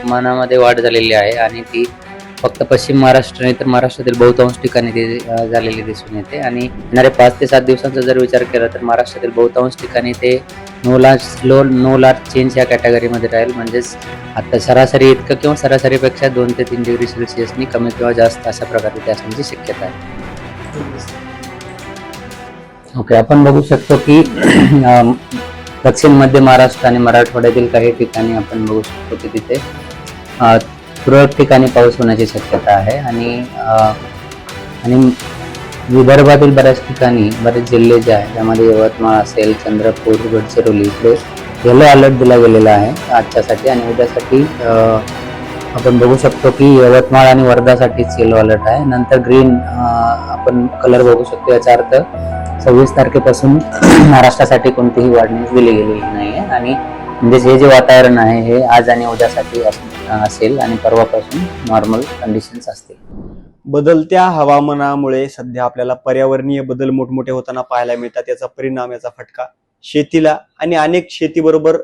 तापमानामध्ये वाढ झालेली आहे आणि ती फक्त पश्चिम महाराष्ट्र नाही तर महाराष्ट्रातील बहुतांश ठिकाणी ती झालेली दिसून येते. आणि येणारे 5 ते 7 दिवसांचा जर विचार केला तर महाराष्ट्रातील बहुतांश ठिकाणी ते नो लार्ज चेंज या कॅटेगरीमध्ये राहील. म्हणजेच आता सरासरी इतकं किंवा सरासरीपेक्षा 2 ते 3 डिग्री सेल्सिअसनी कमी किंवा जास्त अशा प्रकारे ते असण्याची शक्यता आहे. ओके, आपण बघू शकतो की दक्षिण मध्य महाराष्ट्र आणि मराठवाड्यातील काही ठिकाणी आपण बघू शकतो की तिथे तुरळक ठिकाणी पाऊस होण्याची शक्यता आहे. आणि विदर्भातील बऱ्याच ठिकाणी बरेच जिल्हे जे आहेत त्यामध्ये यवतमाळ असेल, चंद्रपूर, गडचिरोली इकडे येलो अलर्ट दिला गेलेला आहे आजच्यासाठी. आणि उद्यासाठी आपण बघू शकतो की यवतमाळ आणि वर्धासाठीच येलो अलर्ट आहे. नंतर ग्रीन आपण कलर बघू शकतो. याचा अर्थ 26 तारखेपासून महाराष्ट्रासाठी कोणतीही वाढणी दिली गेलेली नाही आहे. आणि म्हणजे हे जे वातावरण आहे हे आज आणि उद्यासाठी असेल आणि परवापासून नॉर्मल कंडिशन्स असतील. बदलत्या हवामानामुळे सध्या आपल्याला पर्यावरणीय बदल मोठमोठे होताना पाहायला मिळतात. याचा परिणाम, याचा फटका शेतीला आणि अनेक शेतीबरोबर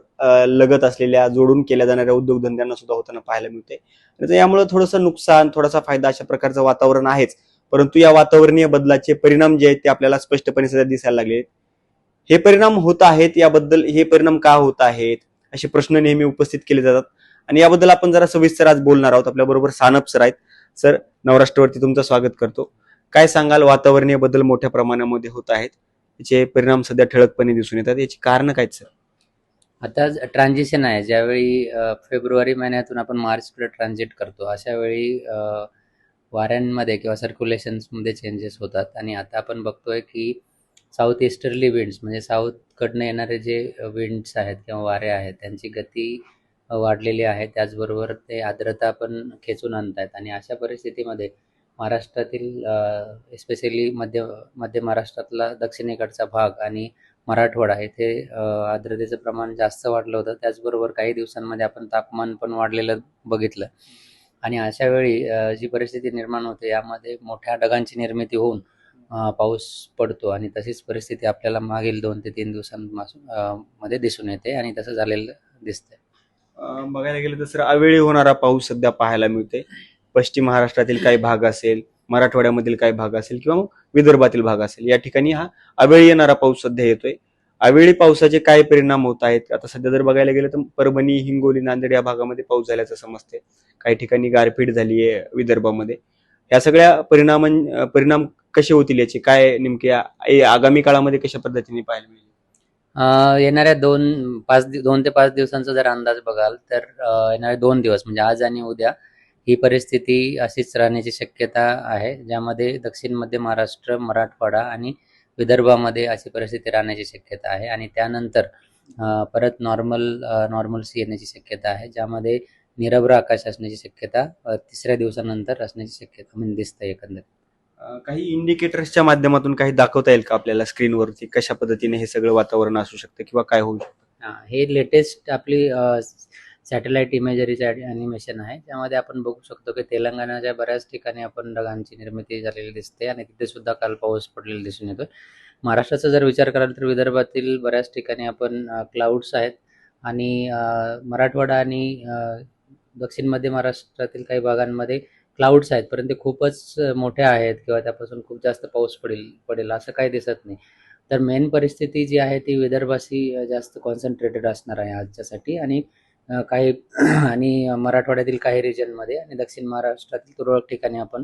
लगत असलेल्या जोडून केल्या जाणाऱ्या उद्योगधंद्यांना सुद्धा होताना पाहायला मिळते. यामुळे थोडंसं नुकसान, थोडासा फायदा अशा प्रकारचं वातावरण आहेच. परंतु या वातावरणीय बदलाचे परिणाम जे आहेत ते आपल्याला स्पष्टपणे सध्या दिसायला लागले. हे परिणाम होत आहेत, याबद्दल हे परिणाम का होत आहेत असे प्रश्न नेहमी उपस्थित केले जातात. आणि याबद्दल आपण जरा सविस्तर आज बोलणार आहोत. आपल्या बरोबर सानप सर आहेत. सर, नवराष्ट्रवरती तुमचं स्वागत करतो. काय सांगाल, वातावरणीय बदल मोठ्या प्रमाणामध्ये होत आहेत, याचे परिणाम सध्या ठळकपणे दिसून येतात, याची कारण काय सर? आता ट्रान्झिशन आहे. ज्यावेळी फेब्रुवारी महिन्यातून आपण मार्चकडे ट्रान्झिट करतो अशा वेळी वाऱ्यांमध्ये किंवा सर्क्युलेशन्समध्ये चेंजेस होतात. आणि आता आपण बघतोय की साऊथ ईस्टर्ली विंड्स म्हणजे साऊथकडनं येणारे जे विंड्स आहेत किंवा वारे आहेत त्यांची गती वाढलेली आहे. त्याचबरोबर ते आर्द्रता पण खेचून आणत आहेत. आणि अशा परिस्थितीमध्ये महाराष्ट्रातील एस्पेशली मध्य महाराष्ट्रातला दक्षिणेकडचा भाग आणि मराठवाडा इथे आर्द्रतेचं प्रमाण जास्त वाढलं होतं. त्याचबरोबर काही दिवसांमध्ये आपण तापमान पण वाढलेलं बघितलं. आणि अशा वेळी जी परिस्थिती निर्माण होते यामध्ये मोठ्या ढगांची निर्मिती होऊन पाऊस पडतो. आणि तशीच परिस्थिती आपल्याला मागील 2 ते 3 दिवसांपासून मध्ये दिसून येते आणि तसं झालेलं दिसतंय. बघायला गेलं तर सर, अवेळी होणारा पाऊस सध्या पाहायला मिळते. पश्चिम महाराष्ट्रातील काही भाग असेल, मराठवाड्यामधील काही भाग असेल किंवा मग विदर्भातील भाग असेल, या ठिकाणी हा अवेळी येणारा पाऊस सध्या येतोय. अवेळी पावसाचे काय परिणाम होत आहेत? आता सध्या जर बघायला गेलं तर परभणी, हिंगोली, नांदेड या भागामध्ये पाऊस झाल्याचं समजते. काही ठिकाणी गारपीट झाली आहे विदर्भामध्ये. या सगळ्या परिणाम कसे होतील, याचे काय नेमके आगामी काळामध्ये कशा पद्धतीने पाहायला मिळेल? येणाऱ्या 2 ते 5 दिवसांचा जर अंदाज बघाल तर येणारे 2 दिवस म्हणजे आज आणि उद्या ही परिस्थिती अशीच राहण्याची शक्यता आहे. ज्यामध्ये दक्षिण मध्य महाराष्ट्र, मराठवाडा आणि विदर्भामध्ये अशी परिस्थिती राहण्याची शक्यता आहे. आणि त्यानंतर परत नॉर्मलसी येण्याची शक्यता आहे. ज्यामध्ये निरभ्र आकाश असण्याची शक्यता 3ऱ्या दिवसानंतर असण्याची शक्यता म्हणजे दिसते एकंदरीत. काही इंडिकेटर्सच्या माध्यमातून काही दाखवता येईल का आपल्याला स्क्रीनवरती, कशा पद्धतीने हे सगळं वातावरण असू शकतं किंवा काय होऊ शकतं? हे लेटेस्ट आपली सॅटेलाइट इमेजरीचे ॲनिमेशन आहे. त्यामध्ये आपण बघू शकतो की तेलंगणाच्या बऱ्याच ठिकाणी आपण ढगांची निर्मिती झालेली दिसते आणि तिथे सुद्धा काल पाऊस पडलेला दिसून येतो. महाराष्ट्राचा जर विचार कराल तर विदर्भातील बऱ्याच ठिकाणी आपण क्लाउड्स आहेत. आणि मराठवाडा आणि दक्षिण मध्य महाराष्ट्रातील काही भागांमध्ये क्लाउड्स आहेत, परंतु ते खूपच मोठ्या आहेत किंवा त्यापासून खूप जास्त पाऊस पडेल असं काही दिसत नाही. तर मेन परिस्थिती जी आहे ती विदर्भाशी जास्त कॉन्सन्ट्रेटेड असणार आहे आजच्यासाठी. आणि काही आणि मराठवाड्यातील काही रिजनमध्ये आणि दक्षिण महाराष्ट्रातील तुरळक ठिकाणी आपण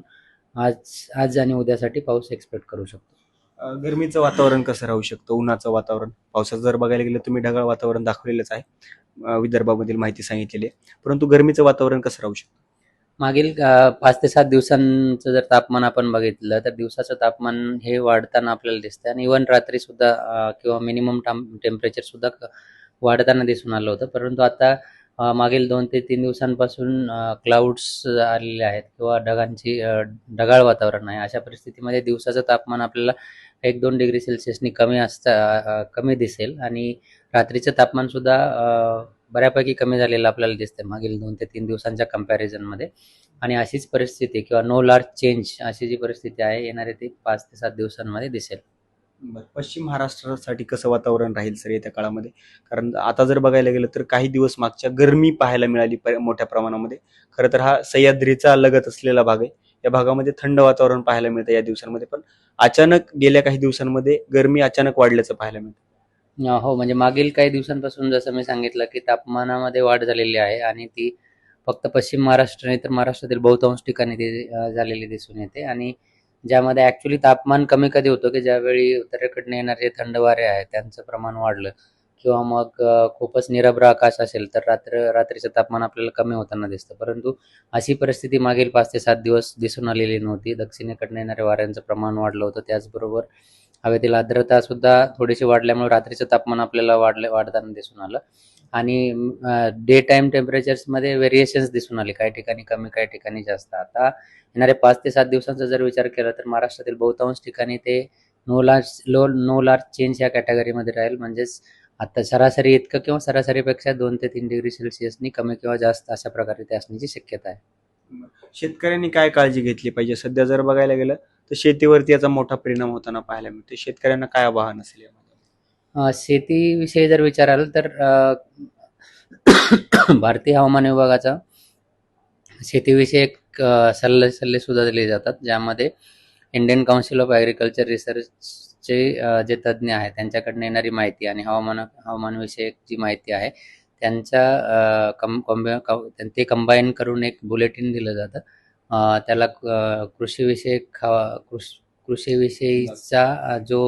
आज आणि उद्यासाठी पाऊस एक्सपेक्ट करू शकतो. गरमीचं वातावरण कसं राहू शकतं, उन्हाचं वातावरण? पावसाचं जर बघायला गेलं तुम्ही ढगाळ वातावरण दाखवलेलंच आहे, विदर्भामधील माहिती सांगितलेली आहे, परंतु गरमीचं वातावरण कसं राहू शकतं? मागील 5 ते 7 दिवसांचं जर तापमान आपण बघितलं तर दिवसाचं तापमान हे वाढताना आपल्याला दिसतं. आणि इव्हन रात्री सुद्धा किंवा मिनिमम टेम्परेचर सुद्धा वाढताना दिसून आलं होतं. परंतु आता मागील 2 ते 3 दिवसांपासून क्लाउड्स आलेले आहेत किंवा ढगाळ वातावरण आहे. अशा परिस्थितीमध्ये दिवसाचं तापमान आपल्याला 1-2 डिग्री सेल्सिअसनी कमी दिसेल. आणि रात्रीचं तापमान सुद्धा बऱ्यापैकी कमी झालेलं आपल्याला दिसते मागील 2 ते 3 दिवसांच्या कंपॅरिझनमध्ये. आणि अशीच परिस्थिती किंवा नो लार्ज चेंज अशी जी परिस्थिती आहे येणारे ते 5 ते 7 दिवसांमध्ये दिसेल. बरं. पश्चिम महाराष्ट्रासाठी कसं वातावरण राहील सर येत्या काळामध्ये? कारण आता जर बघायला गेलं तर काही दिवस मागच्या गरमी पाहायला मिळाली मोठ्या प्रमाणामध्ये. खरं तर हा सह्याद्रीचा लगत असलेला भाग आहे. या भागामध्ये थंड वातावरण पाहायला मिळतं या दिवसांमध्ये, पण अचानक गेल्या काही दिवसांमध्ये गरमी अचानक वाढल्याचं पाहायला मिळतं. हो, म्हणजे मागील काही दिवसांपासून जसं मी सांगितलं, की तापमानामध्ये वाढ झालेली आहे आणि ती फक्त पश्चिम महाराष्ट्र नाही तर महाराष्ट्रातील बहुतांश ठिकाणी ती झालेली दिसून येते. आणि ज्यामध्ये ॲक्च्युली तापमान कमी कधी होतं, की ज्यावेळी उत्तरेकडनं येणारे थंड वारे आहेत त्यांचं प्रमाण वाढलं किंवा मग खूपच निरभ्र आकाश असेल तर रात्रीचं तापमान आपल्याला कमी होताना दिसतं. परंतु अशी परिस्थिती मागील 5 ते 7 दिवस दिसून आलेली नव्हती. दक्षिणेकडनं येणाऱ्या वाऱ्यांचं प्रमाण वाढलं होतं. त्याचबरोबर हवेतील आर्द्रता सुद्धा थोडीशी वाढल्यामुळे रात्रीचं तापमान आपल्याला वाढताना दिसून आलं. आणि डे टाईम टेम्परेचर्समध्ये व्हेरिएशन्स दिसून आले. काही ठिकाणी कमी, काही ठिकाणी जास्त. आता येणाऱ्या 5 ते 7 दिवसांचा जर विचार केला तर महाराष्ट्रातील बहुतांश ठिकाणी ते नो लार्ज चेंज या कॅटेगरीमध्ये राहील. म्हणजेच आता सरासरी इतकं किंवा सरासरीपेक्षा 2 ते 3 डिग्री सेल्सिअसनी कमी किंवा जास्त अशा प्रकारे ते असण्याची शक्यता आहे. शेतकऱ्यांनी काय काळजी घेतली पाहिजे? सध्या जर बघायला गेलं तर शेतीवरती याचा मोठा परिणाम होताना पाहायला मिळतो. शेतकऱ्यांना काय आवाहन असेल यामध्ये? शेतीविषयी जर विचाराल तर भारतीय हवामान विभागाचा शेतीविषयक सल्ले सुद्धा दिले जातात, ज्यामध्ये इंडियन काउन्सिल ऑफ ॲग्रिकल्चर रिसर्चचे जे तज्ज्ञ आहेत त्यांच्याकडनं येणारी माहिती आणि हवामानविषयक जी माहिती आहे त्यांच्या ते कंबाईन करून एक बुलेटिन दिलं जातं. त्याला कृषीविषयीचा जो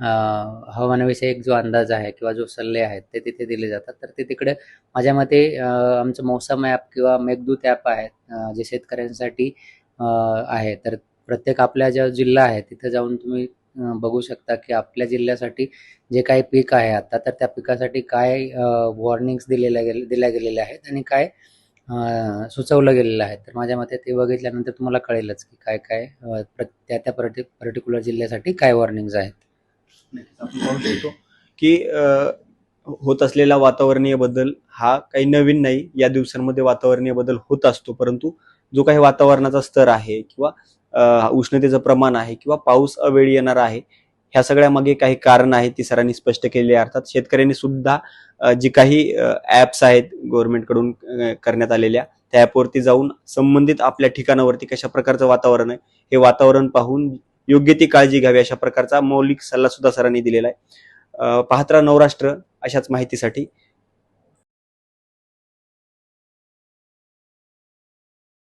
हवामानाविषयक जो अंदाज आहे किंवा जो सल्ले आहेत ते तिथे दिले जातात. तर ते तिकडे माझ्या मते आमचं मौसम ॲप किंवा मेघदूत ॲप आहे, जे शेतकऱ्यांसाठी आहे. तर प्रत्येक आपल्या ज्या जिल्हा आहे तिथे जाऊन तुम्ही बघू शकता की आपल्या जिल्ह्यासाठी जे काही पीक आहे आता, तर त्या पिकासाठी काय वॉर्निंग्स दिल्या गेलेल्या आहेत आणि काय सुचवलं गेलेलं आहे. तर माझ्या मते ते बघितल्यानंतर तुम्हाला कळेलच की काय काय त्या पर्टिक्युलर जिल्ह्यासाठी काय वॉर्निंग्ज आहेत. आपण पाहू शकतो की होत असलेला वातावरणीय बदल हा काही नवीन नाही. या दिवसांमध्ये वातावरणीय बदल होत असतो, परंतु जो काही वातावरणाचा स्तर आहे किंवा उष्णतेचं प्रमाण आहे किंवा पाऊस अवेळी येणार आहे, ह्या सगळ्या मागे काही कारण आहे ती सरांनी स्पष्ट केली आहे. अर्थात शेतकऱ्यांनी सुद्धा जी काही ऍप्स आहेत गव्हर्नमेंटकडून करण्यात आलेल्या, त्या ऍपवरती जाऊन संबंधित आपल्या ठिकाणावरती कशा प्रकारचं वातावरण आहे हे वातावरण पाहून योग्य ती काळजी घ्यावी अशा प्रकारचा मौलिक सल्ला सुद्धा सरांनी दिलेला आहे. पाहत राहा नवराष्ट्र अशाच माहितीसाठी.